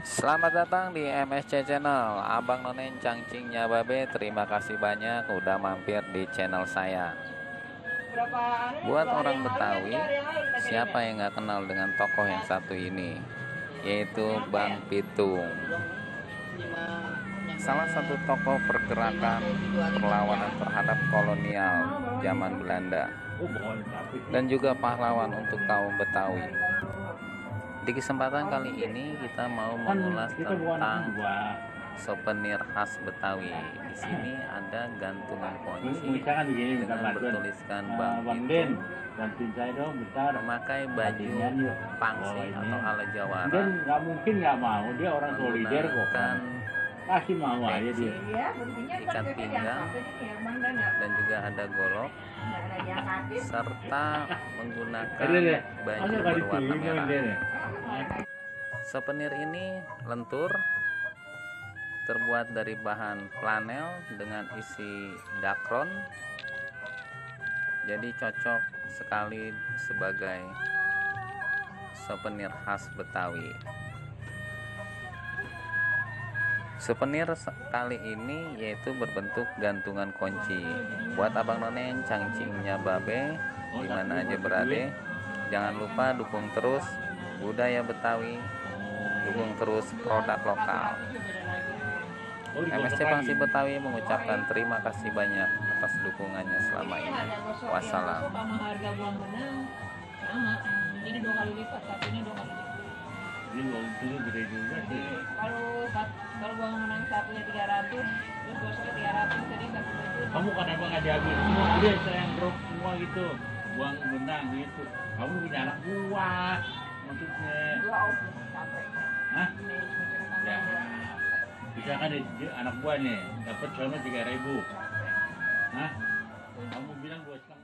Selamat datang di MSC Channel. Abang Nonen Cangcingnya Babe, terima kasih banyak udah mampir di channel saya. Buat orang Betawi, siapa yang gak kenal dengan tokoh yang satu ini, yaitu Bang Pitung. Salah satu tokoh pergerakan perlawanan terhadap kolonial zaman Belanda, dan juga pahlawan untuk kaum Betawi. Di kesempatan kali ini kita mau mengulas tentang souvenir khas Betawi. Di sini ada gantungan kunci dengan bertuliskan Bang Pitung memakai baju pangsi atau ala Jawara, nggak mungkin nggak mau, dia orang solider kok, pasti mau aja dia. Ikat pinggang dan juga ada golok, serta menggunakan baju berwarna merah. Souvenir ini lentur, terbuat dari bahan flanel dengan isi dakron, jadi cocok sekali sebagai souvenir khas Betawi. Souvenir kali ini yaitu berbentuk gantungan kunci. Buat Abang Nonen Cangcingnya Babe, dimana aja berada, jangan lupa dukung terus budaya Betawi, dukung terus produk lokal. MSC Pangsi Betawi mengucapkan terima kasih banyak atas dukungannya selama ini. Wassalam. Harga buang benang sama, ini 2 kali lipat, tapi ini 2 kali lipat. Ini untungnya gede juga sih. Kalau buang benang satunya 300, terus gosoknya 300, jadi satu itu. Kamu kenapa nggak diambil semua? Dia sayang drop semua gitu, buang benang gitu. Kamu punya anak buah, maksudnya. Capek. Hah? Ya. Misalkan anak buahnya dapat sono 3.000. Hah? Kamu bilang 2,5.